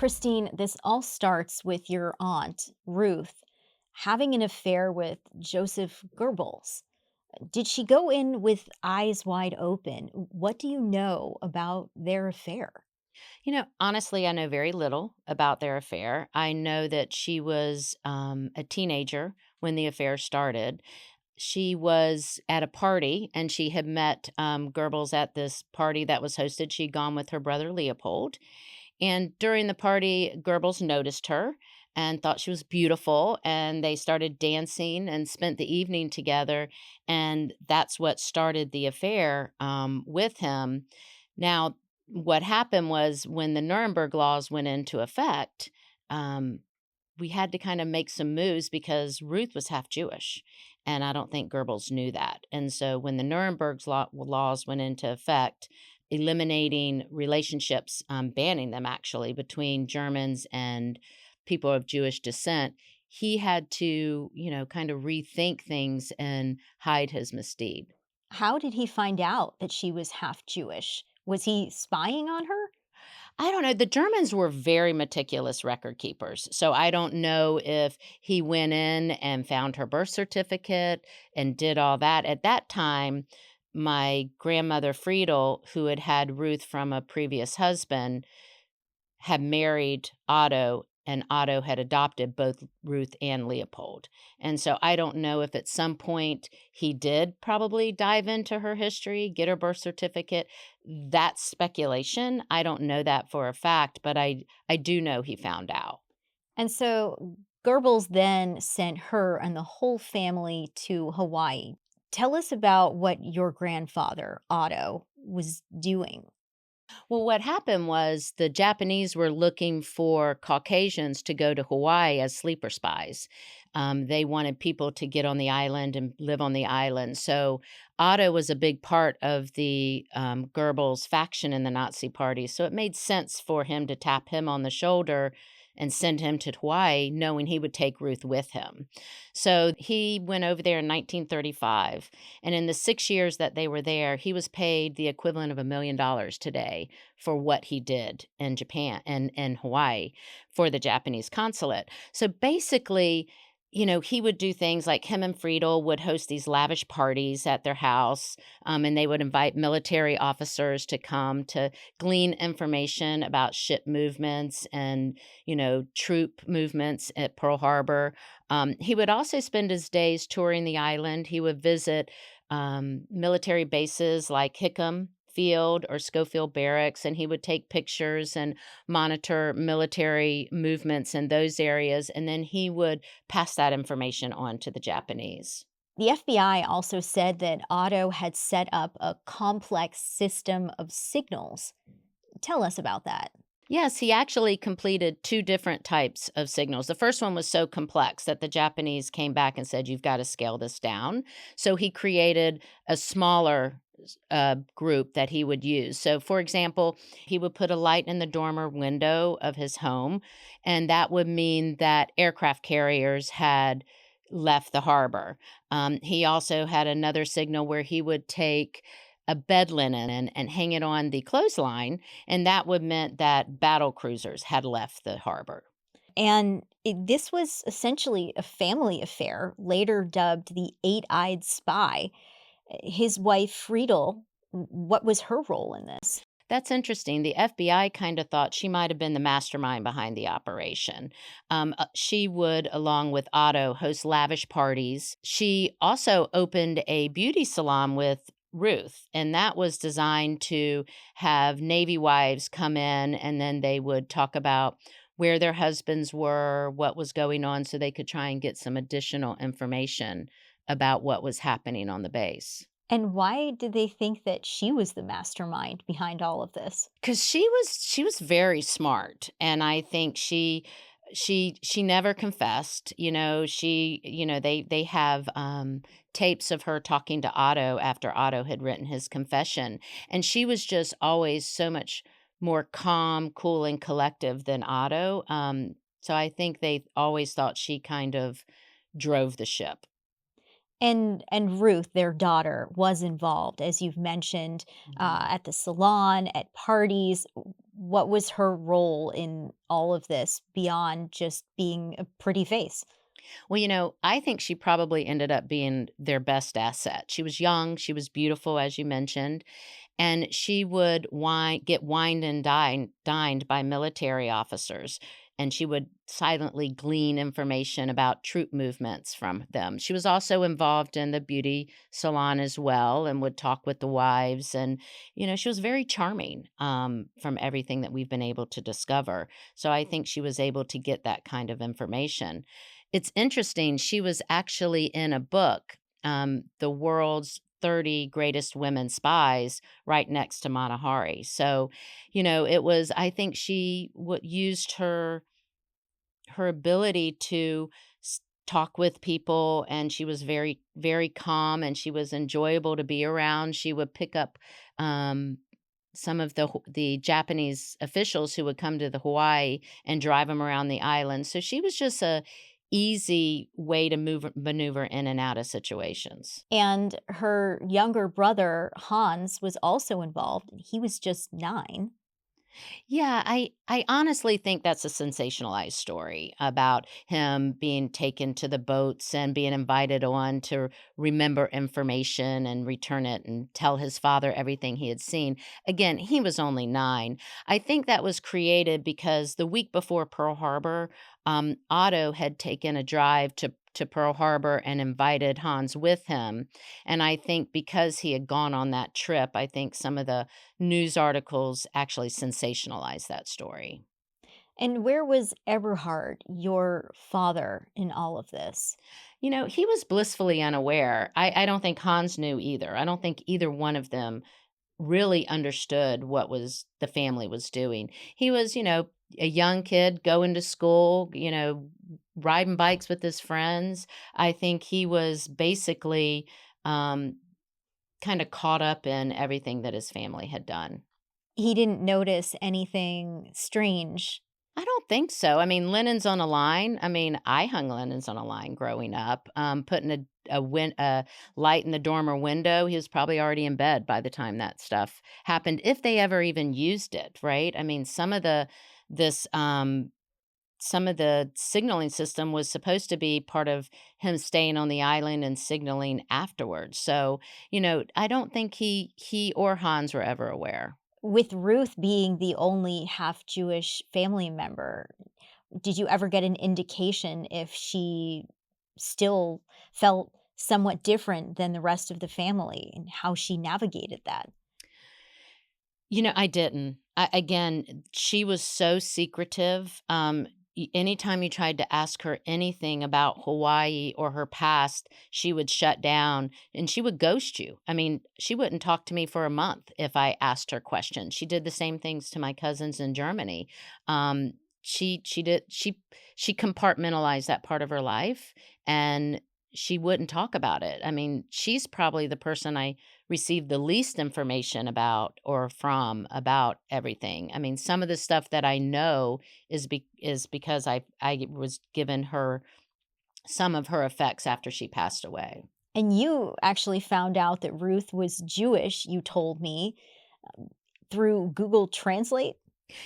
Christine, this all starts with your aunt, Ruth, having an affair with Joseph Goebbels. Did she go in with eyes wide open? What do you know about their affair? Honestly, I know very little about their affair. I know that she was a teenager when the affair started. She was at a party and she had met Goebbels at this party that was hosted. She'd gone with her brother Leopold. And during the party, Goebbels noticed her and thought she was beautiful. And they started dancing and spent the evening together. And that's what started the affair with him. Now, what happened was when the Nuremberg laws went into effect, um, we had to kind of make some moves because Ruth was half Jewish. And I don't think Goebbels knew that. And so when the laws went into effect, eliminating relationships, banning them actually between Germans and people of Jewish descent, he had to, kind of rethink things and hide his misdeed. How did he find out that she was half Jewish? Was he spying on her? I don't know. The Germans were very meticulous record keepers. So I don't know if he went in and found her birth certificate and did all that. At that time, my grandmother Friedel, who had had Ruth from a previous husband, had married Otto, and Otto had adopted both Ruth and Leopold. And so I don't know if at some point he did probably dive into her history, get her birth certificate. That's speculation. I don't know that for a fact, but I do know he found out. And so Goebbels then sent her and the whole family to Hawaii. Tell us about what your grandfather, Otto, was doing. Well, what happened was the Japanese were looking for Caucasians to go to Hawaii as sleeper spies. They wanted people to get on the island and live on the island. So Otto was a big part of the Goebbels faction in the Nazi Party. So it made sense for him to tap him on the shoulder and send him to Hawaii, knowing he would take Ruth with him. So he went over there in 1935. And in the 6 years that they were there, he was paid the equivalent of $1 million today for what he did in Japan and Hawaii for the Japanese consulate. So basically, he would do things like him and Friedel would host these lavish parties at their house, and they would invite military officers to come to glean information about ship movements and, troop movements at Pearl Harbor. He would also spend his days touring the island. He would visit military bases like Hickam Field or Schofield Barracks, and he would take pictures and monitor military movements in those areas, and then he would pass that information on to the Japanese. The FBI also said that Otto had set up a complex system of signals. Tell us about that. Yes, he actually completed two different types of signals. The first one was so complex that the Japanese came back and said, "You've got to scale this down." So he created a smaller group that he would use. So, for example, he would put a light in the dormer window of his home, and that would mean that aircraft carriers had left the harbor. He also had another signal where he would take a bed linen and hang it on the clothesline, and that would meant that battle cruisers had left the harbor. And this was essentially a family affair, later dubbed the Eight Eyed Spy. His wife, Friedel, what was her role in this? That's interesting. The FBI kind of thought she might have been the mastermind behind the operation. She would, along with Otto, host lavish parties. She also opened a beauty salon with Ruth, and that was designed to have Navy wives come in and then they would talk about where their husbands were, what was going on, so they could try and get some additional information about what was happening on the base. And why did they think that she was the mastermind behind all of this? 'Cause she was very smart, and I think she never confessed, they have, tapes of her talking to Otto after Otto had written his confession, and she was just always so much more calm, cool, and collective than Otto, so I think they always thought she kind of drove the ship. And Ruth, their daughter, was involved, as you've mentioned, Mhm. at the salon, at parties. What was her role in all of this beyond just being a pretty face? Well, I think she probably ended up being their best asset. She was young, she was beautiful, as you mentioned, and she would get wined and dined by military officers, and she would silently glean information about troop movements from them. She was also involved in the beauty salon as well and would talk with the wives, and she was very charming, from everything that we've been able to discover. So I think she was able to get that kind of information. It's interesting, she was actually in a book, The World's 30 Greatest Women Spies, right next to Mata Hari. So, it was I think she used her ability to talk with people, and she was very, very calm, and she was enjoyable to be around. She would pick up some of the Japanese officials who would come to the Hawaii and drive them around the island. So she was just a easy way to maneuver in and out of situations. And her younger brother, Hans, was also involved, and he was just 9. Yeah, I honestly think that's a sensationalized story about him being taken to the boats and being invited on to remember information and return it and tell his father everything he had seen. Again, he was only 9. I think that was created because the week before Pearl Harbor, Otto had taken a drive to Pearl Harbor and invited Hans with him. And I think because he had gone on that trip, I think some of the news articles actually sensationalized that story. And where was Eberhard, your father, in all of this? He was blissfully unaware. I don't think Hans knew either. I don't think either one of them really understood what was the family was doing. He was, a young kid going to school, riding bikes with his friends. I think he was basically um, kind of caught up in everything that his family had done. He didn't notice anything strange. I don't think so. I mean, linens on a line. I mean, I hung linens on a line growing up. Putting a light in the dormer window. He was probably already in bed by the time that stuff happened, if they ever even used it. Right? I mean, this some of the signaling system was supposed to be part of him staying on the island and signaling afterwards. So, I don't think he or Hans were ever aware. With Ruth being the only half Jewish family member, did you ever get an indication if she still felt somewhat different than the rest of the family and how she navigated that? I didn't. Again, she was so secretive. Anytime you tried to ask her anything about Hawaii or her past, she would shut down and she would ghost you. I mean, she wouldn't talk to me for a month if I asked her questions. She did the same things to my cousins in Germany. She compartmentalized that part of her life, and she wouldn't talk about it. I mean, she's probably the person I received the least information about or from about everything. I mean, some of the stuff that I know is because I was given her some of her effects after she passed away. And you actually found out that Ruth was Jewish, you told me, um, through Google Translate?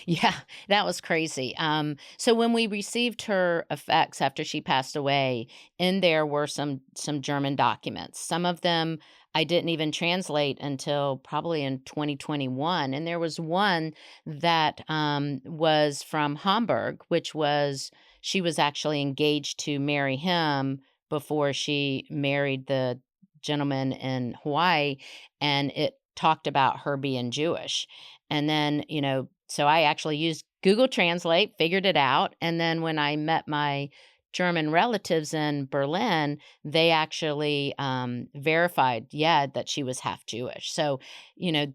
Yeah, that was crazy. So when we received her effects after she passed away, in there were some German documents. Some of them I didn't even translate until probably in 2021, and there was one that was from Hamburg, which was she was actually engaged to marry him before she married the gentleman in Hawaii, and it talked about her being Jewish. And then, so I actually used Google Translate, figured it out, and then when I met my German relatives in Berlin, they actually, verified, yeah, that she was half Jewish. So,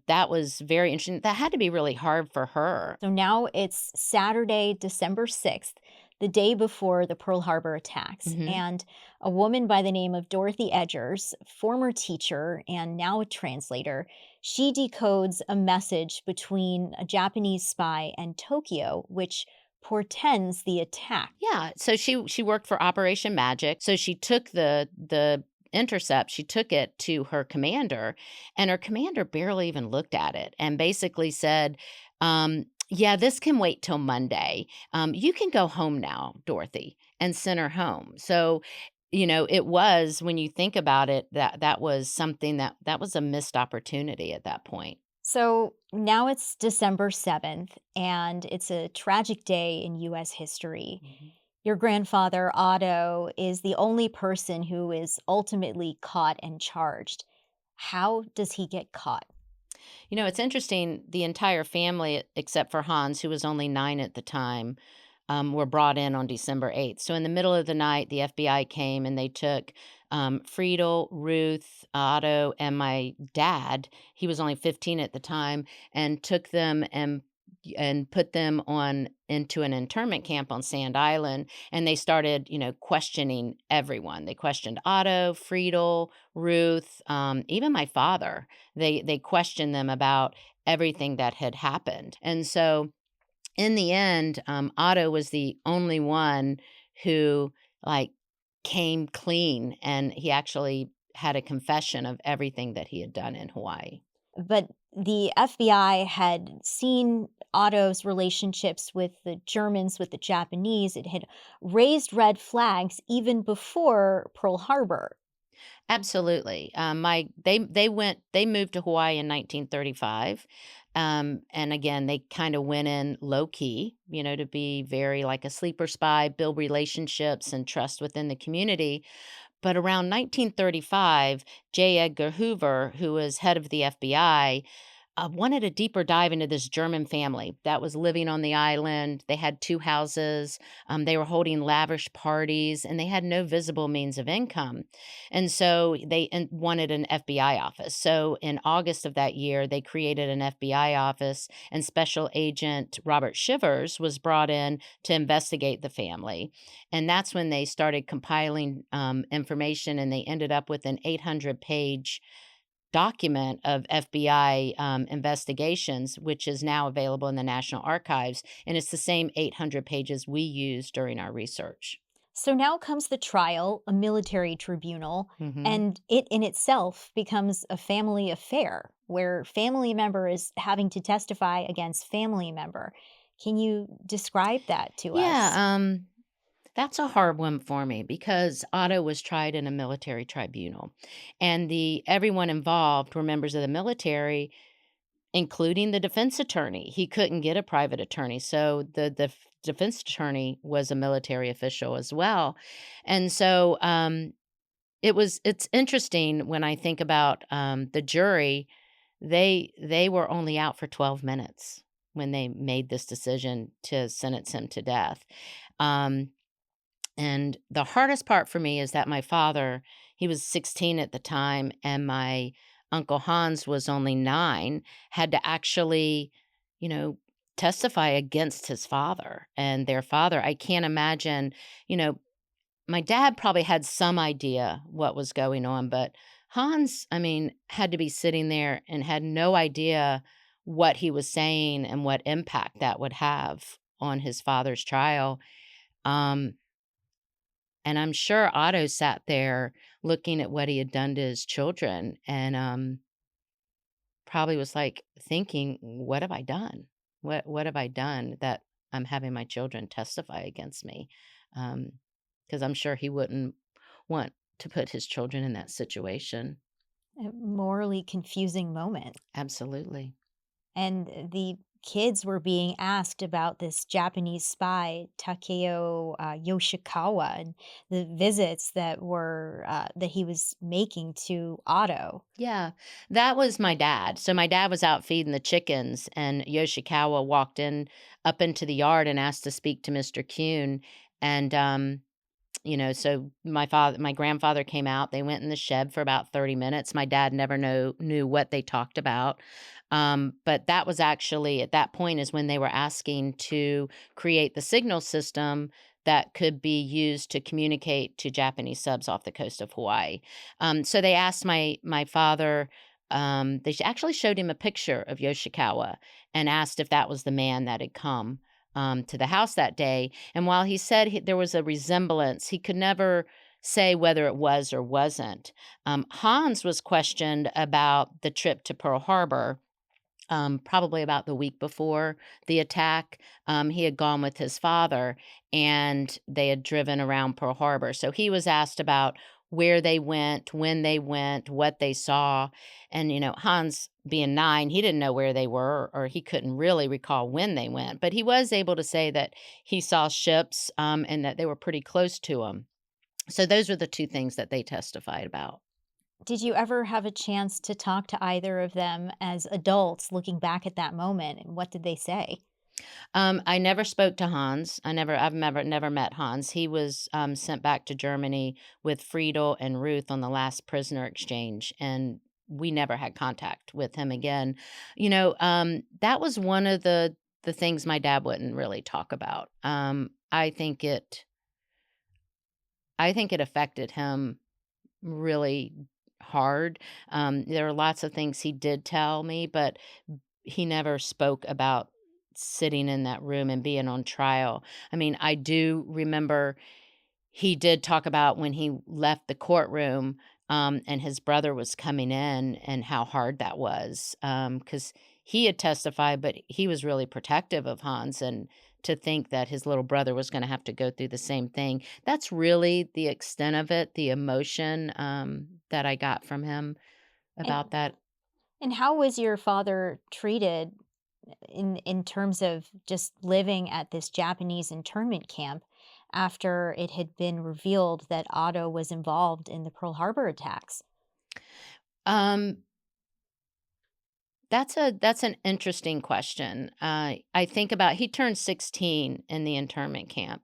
that was very interesting. That had to be really hard for her. So now it's Saturday, December 6th, the day before the Pearl Harbor attacks. Mhm. And a woman by the name of Dorothy Edgers, former teacher and now a translator, she decodes a message between a Japanese spy and Tokyo, which portends the attack. Yeah, so she worked for Operation Magic. So she took the intercept, she took it to her commander, and her commander barely even looked at it and basically said, Yeah, this can wait till Monday. You can go home now, Dorothy, and send her home. So, it was when you think about it, that was something that was a missed opportunity at that point. So now it's December 7th, and it's a tragic day in US history. Mhm. Your grandfather, Otto, is the only person who is ultimately caught and charged. How does he get caught? It's interesting. The entire family, except for Hans, who was only 9 at the time, were brought in on December 8th. So in the middle of the night, the FBI came and they took Friedel, Ruth, Otto, and my dad. He was only 15 at the time, and took them and put them on into an internment camp on Sand Island. And they started, questioning everyone. They questioned Otto, Friedel, Ruth, even my father. They questioned them about everything that had happened. And so in the end, Otto was the only one who, like, came clean, and he actually had a confession of everything that he had done in Hawaii. But the FBI had seen Otto's relationships with the Germans, with the Japanese. It had raised red flags even before Pearl Harbor. Absolutely. My they moved to Hawaii in 1935. And again, they kind of went in low key, to be very like a sleeper spy, build relationships and trust within the community. But around 1935, J. Edgar Hoover, who was head of the FBI, wanted a deeper dive into this German family that was living on the island. They had two houses. They were holding lavish parties, and they had no visible means of income. And so wanted an FBI office. So in August of that year, they created an FBI office, and Special Agent Robert Shivers was brought in to investigate the family. And that's when they started compiling information, and they ended up with an 800-page document of FBI investigations, which is now available in the National Archives. And it's the same 800 pages we used during our research. So now comes the trial, a military tribunal, Hmm. and it in itself becomes a family affair where family member is having to testify against family member. Can you describe that to Yeah, us? that's a hard one for me because Otto was tried in a military tribunal, and the everyone involved were members of the military, including the defense attorney. He couldn't get a private attorney, so the defense attorney was a military official as well. And so it's interesting when I think about the jury. They were only out for 12 minutes when they made this decision to sentence him to death. Um, and the hardest part for me is that my father, he was 16 at the time, and my uncle Hans was only 9, had to actually, you know, testify against his father and their father. I can't imagine, you know, my dad probably had some idea what was going on, but Hans, I mean, had to be sitting there and had no idea what he was saying and what impact that would have on his father's trial. Um, and I'm sure Otto sat there looking at what he had done to his children and, probably was, like, thinking, "What have I done? What have I done that I'm having my children testify against me?" Because 'cause I'm sure he wouldn't want to put his children in that situation. A morally confusing moment. Absolutely. And the kids were being asked about this Japanese spy, Takeo Yoshikawa, and the visits that he was making to Otto. Yeah, that was my dad. So my dad was out feeding the chickens, and Yoshikawa walked in up into the yard and asked to speak to Mr. Keuhn. And so my grandfather came out. They went in the shed for about 30 minutes. My dad never knew what they talked about. But that was actually at that point is when they were asking to create the signal system that could be used to communicate to Japanese subs off the coast of Hawaii. So they asked my father. Actually showed him a picture of Yoshikawa and asked if that was the man that had come to the house that day. And while he said there was a resemblance, he could never say whether it was or wasn't. Hans was questioned about the trip to Pearl Harbor. probably about the week before the attack. He had gone with his father and they had driven around Pearl Harbor. So he was asked about where they went, when they went, what they saw. And, Hans, being 9, he didn't know where they were, or he couldn't really recall when they went. But he was able to say that he saw ships, and that they were pretty close to him. So those were the two things that they testified about. Did you ever have a chance to talk to either of them as adults looking back at that moment, and what did they say? I never spoke to Hans. I've never met Hans. He was sent back to Germany with Friedel and Ruth on the last prisoner exchange, and we never had contact with him again. That was one of the things my dad wouldn't really talk about. I think it affected him really hard. There are lots of things he did tell me, but he never spoke about sitting in that room and being on trial. I mean, I do remember he did talk about when he left the courtroom, and his brother was coming in and how hard that was, because he had testified, but he was really protective of Hans, and to think that his little brother was gonna have to go through the same thing. That's really the extent of it, the emotion, that I got from him And about that. and how was your father treated in terms of just living at this Japanese internment camp after it had been revealed that Otto was involved in the Pearl Harbor attacks? Um that's an interesting question. I think about he turned 16 in the internment camp,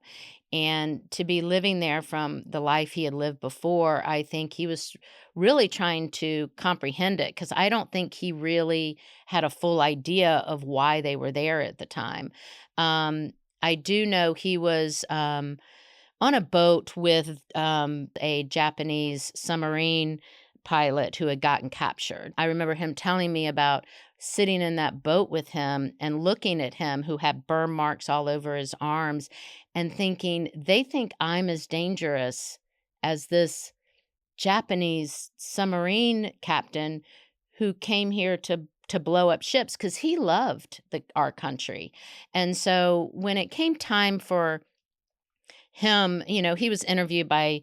and to be living there from the life he had lived before, I think he was really trying to comprehend it because I don't think he really had a full idea of why they were there at the time. Um, I do know he was on a boat with a Japanese submarine pilot who had gotten captured. I remember him telling me about sitting in that boat with him and looking at him who had burn marks all over his arms and thinking, they think I'm as dangerous as this Japanese submarine captain who came here to blow up ships because he loved our country. And so when it came time for him, he was interviewed by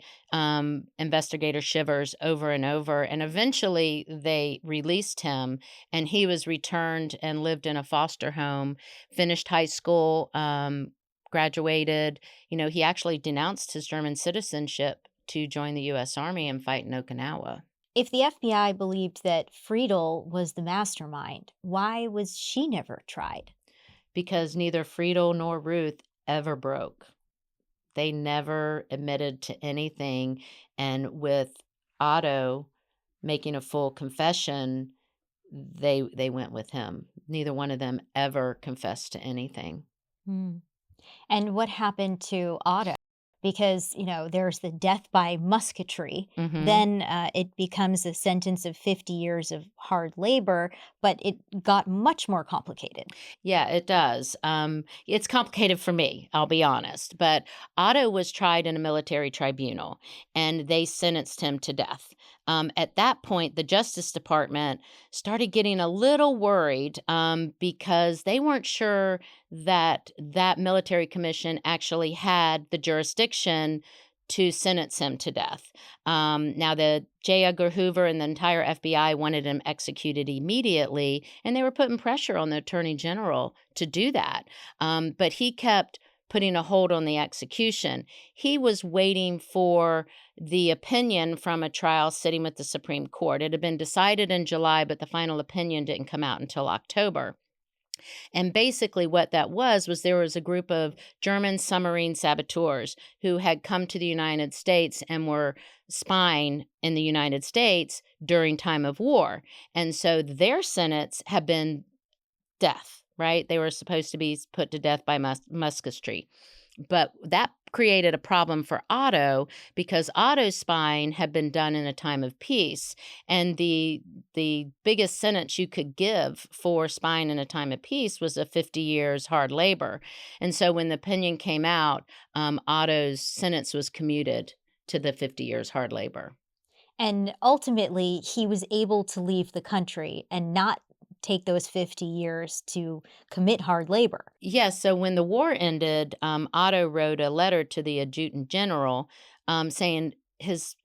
investigator Shivers over and over, and eventually they released him, and he was returned and lived in a foster home, finished high school, graduated. He actually denounced his German citizenship to join the U.S. Army and fight in Okinawa. If the FBI believed that Friedel was the mastermind, why was she never tried? Because neither Friedel nor Ruth ever broke. They never admitted to anything, and with Otto making a full confession, they went with him. Neither one of them ever confessed to anything. Hmm. And what happened to Otto? Because, there's the death by musketry. Mhm. Then it becomes a sentence of 50 years of hard labor, but it got much more complicated. Yeah, it does. It's complicated for me, I'll be honest. But Otto was tried in a military tribunal and they sentenced him to death. At that point, the Justice Department started getting a little worried because they weren't sure that that military commission actually had the jurisdiction to sentence him to death. Now, the J. Edgar Hoover and the entire FBI wanted him executed immediately, and they were putting pressure on the attorney general to do that. But he kept putting a hold on the execution. He was waiting for the opinion from a trial sitting with the Supreme Court. It had been decided in July, but the final opinion didn't come out until October. And basically, what that was there was a group of German submarine saboteurs who had come to the United States and were spying in the United States during time of war. And so their sentence had been death, right? They were supposed to be put to death by musketry. But that created a problem for Otto because Otto's spying had been done in a time of peace, and the biggest sentence you could give for spying in a time of peace was a 50 years hard labor. And so when the opinion came out, Otto's sentence was commuted to the 50 years hard labor. And ultimately, he was able to leave the country and not take those 50 years to commit hard labor. Yes, so when the war ended, Otto wrote a letter to the adjutant general, saying his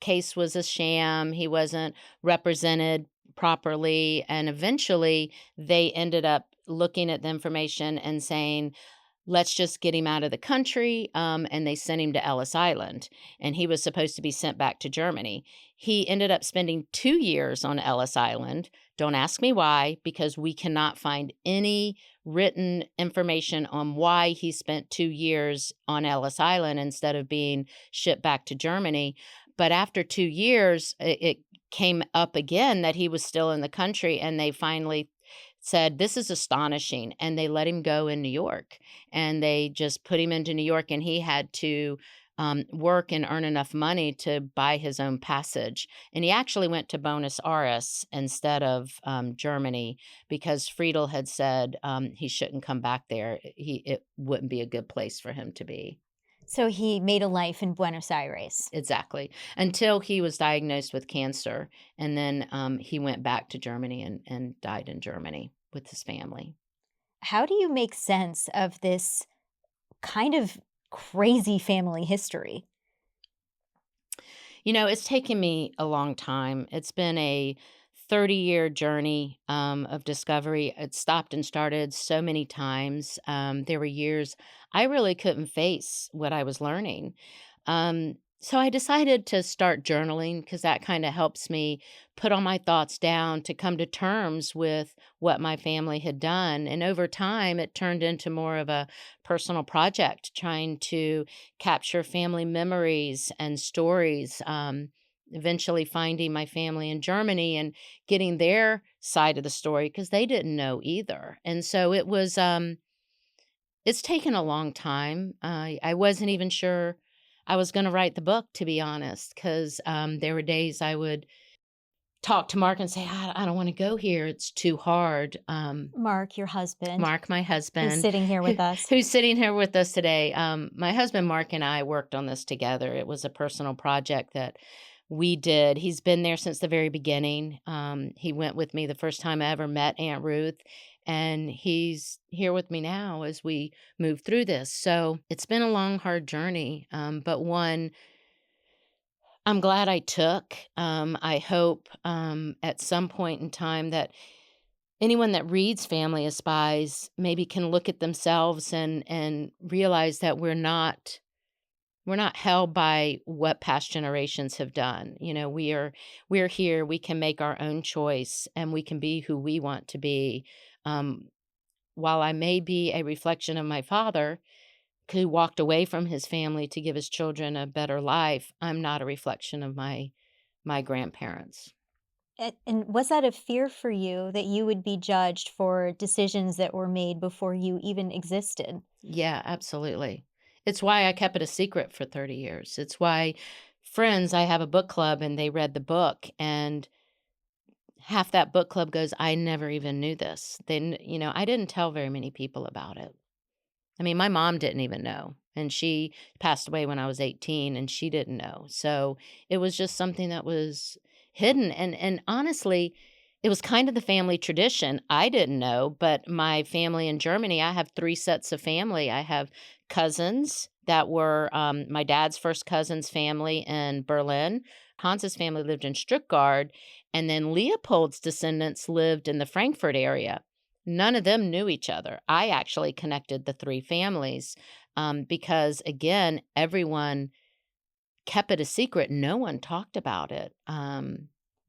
case was a sham. He wasn't represented properly, and eventually they ended up looking at the information and saying, let's just get him out of the country. And they sent him to Ellis Island, and he was supposed to be sent back to Germany. He ended up spending 2 years on Ellis Island. Don't ask me why, because we cannot find any written information on why he spent 2 years on Ellis Island instead of being shipped back to Germany. But after 2 years, it came up again that he was still in the country, and they finally said, "This is astonishing." And they let him go in New York, and they just put him into New York, and he had to work and earn enough money to buy his own passage. And he actually went to Buenos Aires instead of Germany, because Friedel had said he shouldn't come back there. It wouldn't be a good place for him to be. So he made a life in Buenos Aires. Exactly. Until he was diagnosed with cancer. And then he went back to Germany and died in Germany with his family. How do you make sense of this kind of crazy family history? It's taken me a long time. It's been a 30-year journey of discovery. It stopped and started so many times. There were years I really couldn't face what I was learning. So I decided to start journaling, because that kind of helps me put all my thoughts down to come to terms with what my family had done. And over time, it turned into more of a personal project, trying to capture family memories and stories. Eventually finding my family in Germany and getting their side of the story, because they didn't know either. And so it's taken a long time. I wasn't even sure I was going to write the book, to be honest, because there were days I would talk to Mark and say, I don't want to go here. It's too hard. Mark, your husband, Mark, my who's husband, sitting here who, with us. who's sitting here with us today. My husband, Mark, and I worked on this together. It was a personal project that we did. He's been there since the very beginning. He went with me the first time I ever met Aunt Ruth, and he's here with me now as we move through this. So it's been a long, hard journey, but one I'm glad I took. I hope at some point in time that anyone that reads Family of Spies maybe can look at themselves and realize that we're not held by what past generations have done. We're here, we can make our own choice, and we can be who we want to be. Um, while I may be a reflection of my father, who walked away from his family to give his children a better life, I'm not a reflection of my grandparents. And was that a fear for you that you would be judged for decisions that were made before you even existed? Yeah, absolutely. It's why I kept it a secret for 30 years. It's why friends, I have a book club, and they read the book, and half that book club goes, "I never even knew this." Then, I didn't tell very many people about it. I mean, my mom didn't even know, and she passed away when I was 18, and she didn't know. So, it was just something that was hidden, and honestly, it was kind of the family tradition. I didn't know, but my family in Germany, I have 3 sets of family. I have cousins that were, my dad's first cousin's family in Berlin. Hans's family lived in Stuttgart, and then Leopold's descendants lived in the Frankfurt area. None of them knew each other. I actually connected the 3 families, because, again, everyone kept it a secret. No one talked about it.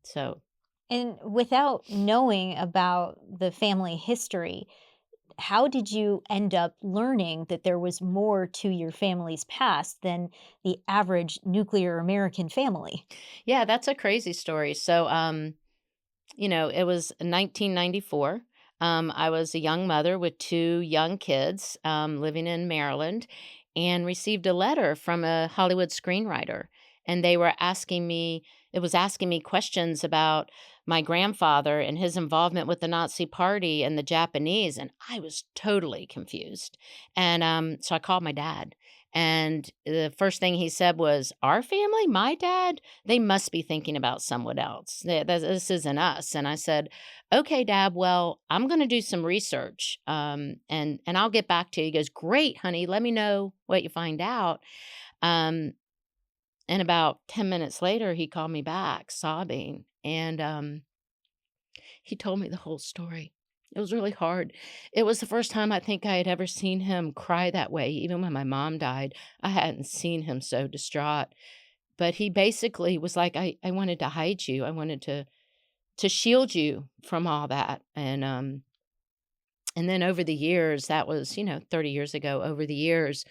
So And without knowing about the family history, how did you end up learning that there was more to your family's past than the average nuclear American family? yeah, that's a crazy story. So, it was 1994. I was a young mother with 2 young kids, living in Maryland, and received a letter from a Hollywood screenwriter. And it was asking me questions about my grandfather and his involvement with the Nazi Party and the Japanese. And I was totally confused. And so I called my dad, And the first thing he said was, "Our family? My dad? They must be thinking about someone else. This isn't us." And I said, "Okay, Dad. Well, I'm going to do some research, and I'll get back to you." He goes, "Great, honey. Let me know what you find out." Um, and about 10 minutes later, he called me back, sobbing, and he told me the whole story. It was really hard. It was the first time I think I had ever seen him cry that way. Even when my mom died, I hadn't seen him so distraught. But he basically was like, I wanted to hide you. I wanted to shield you from all that. And then over the years, that was, 30 years ago, over the years,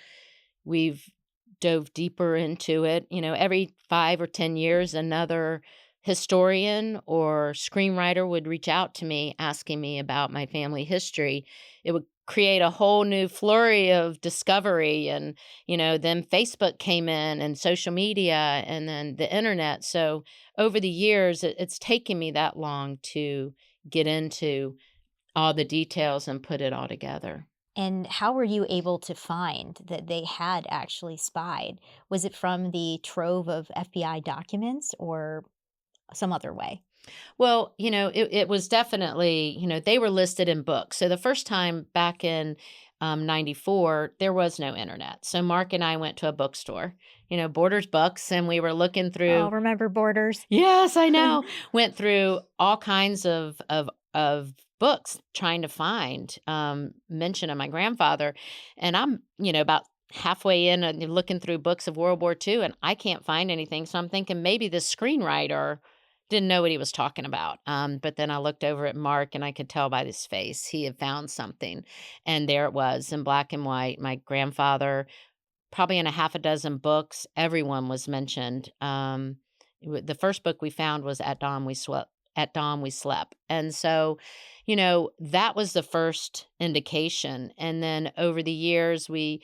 we've dove deeper into it. Every 5 or 10 years, another historian or screenwriter would reach out to me asking me about my family history. It would create a whole new flurry of discovery. And, then Facebook came in and social media and then the internet. So over the years, it's taken me that long to get into all the details and put it all together. And how were you able to find that they had actually spied? Was it from the trove of FBI documents or some other way? Well, it was definitely, they were listed in books. So the first time back in 94, there was no internet. So Mark and I went to a bookstore, Borders Books, and we were looking Oh, through. remember Borders? Yes, I know. Went through all kinds of books trying to find mention of my grandfather, and I'm about halfway in and looking through books of World War II, and I can't find anything. So I'm thinking maybe the screenwriter didn't know what he was talking about. But then I looked over at Mark, and I could tell by his face he had found something, and there it was in black and white. My grandfather, probably in a half a dozen books, everyone was mentioned. The first book we found was At Dawn We Slept. At Dawn We Slept. And so, that was the first indication. And then over the years, we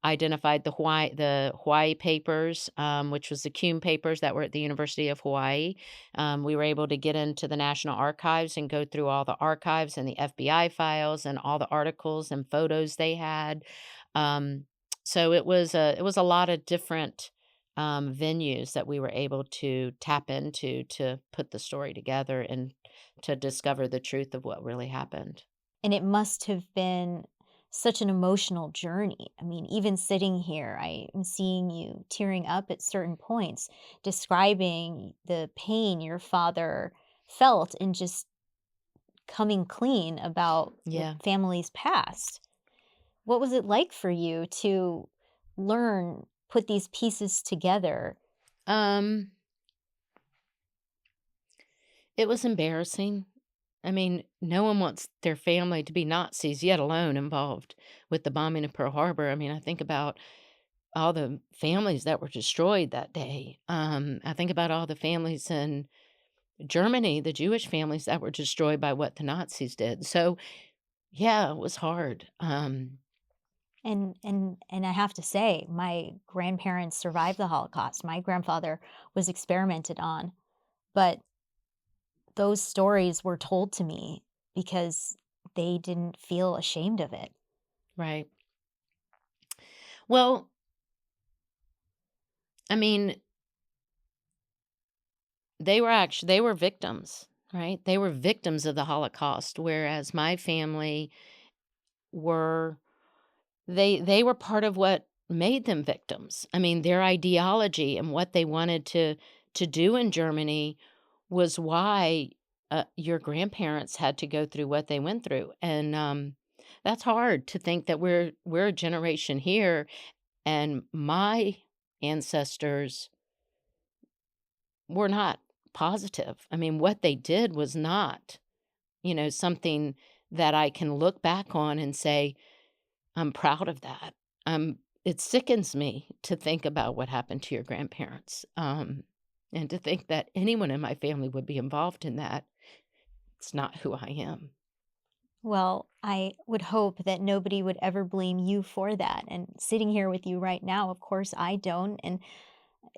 identified the Hawaii papers, which was the Keuhn papers that were at the University of Hawaii. We were able to get into the National Archives and go through all the archives and the FBI files and all the articles and photos they had. Um, so it was a lot of different venues that we were able to tap into to put the story together and to discover the truth of what really happened. And it must have been such an emotional journey. I mean, even sitting here, I am seeing you tearing up at certain points, describing the pain your father felt and just coming clean about the Yeah. family's past. What was it like for you to learn, put these pieces together? Um, it was embarrassing. I mean, no one wants their family to be Nazis, yet alone involved with the bombing of Pearl Harbor. I mean, I think about all the families that were destroyed that day. I think about all the families in Germany, the Jewish families that were destroyed by what the Nazis did. So, yeah, it was hard. And I have to say, my grandparents survived the Holocaust. My grandfather was experimented on, but those stories were told to me because they didn't feel ashamed of it. Right. Well, I mean, they were victims, right? They were victims of the Holocaust, whereas my family were they were part of what made them victims. I mean, their ideology and what they wanted to do in Germany was why your grandparents had to go through what they went through, and that's hard to think that we're a generation here, and my ancestors were not positive. I mean, what they did was not, something that I can look back on and say, I'm proud of that. It sickens me to think about what happened to your grandparents, and to think that anyone in my family would be involved in that. It's not who I am. Well, I would hope that nobody would ever blame you for that. And sitting here with you right now, of course, I don't. And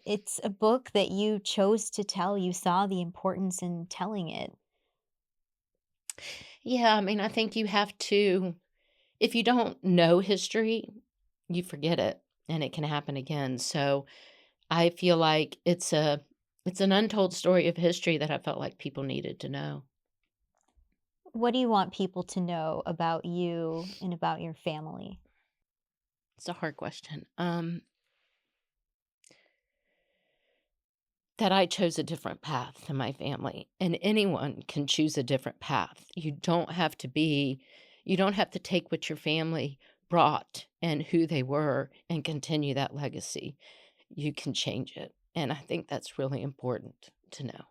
it's a book that you chose to tell. You saw the importance in telling it. Yeah, I mean, I think you have to, if you don't know history, you forget it and it can happen again. So I feel like it's an untold story of history that I felt like people needed to know. What do you want people to know about you and about your family? It's a hard question. That I chose a different path than my family, and anyone can choose a different path. You don't have to take what your family brought and who they were and continue that legacy. You can change it, and I think that's really important to know.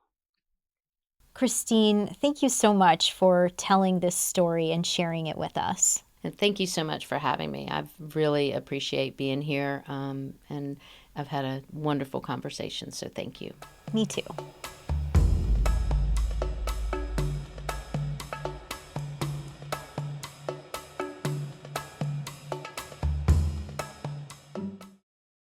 Christine, thank you so much for telling this story and sharing it with us. And thank you so much for having me. I've really appreciate being here, and I've had a wonderful conversation, so thank you. Me too.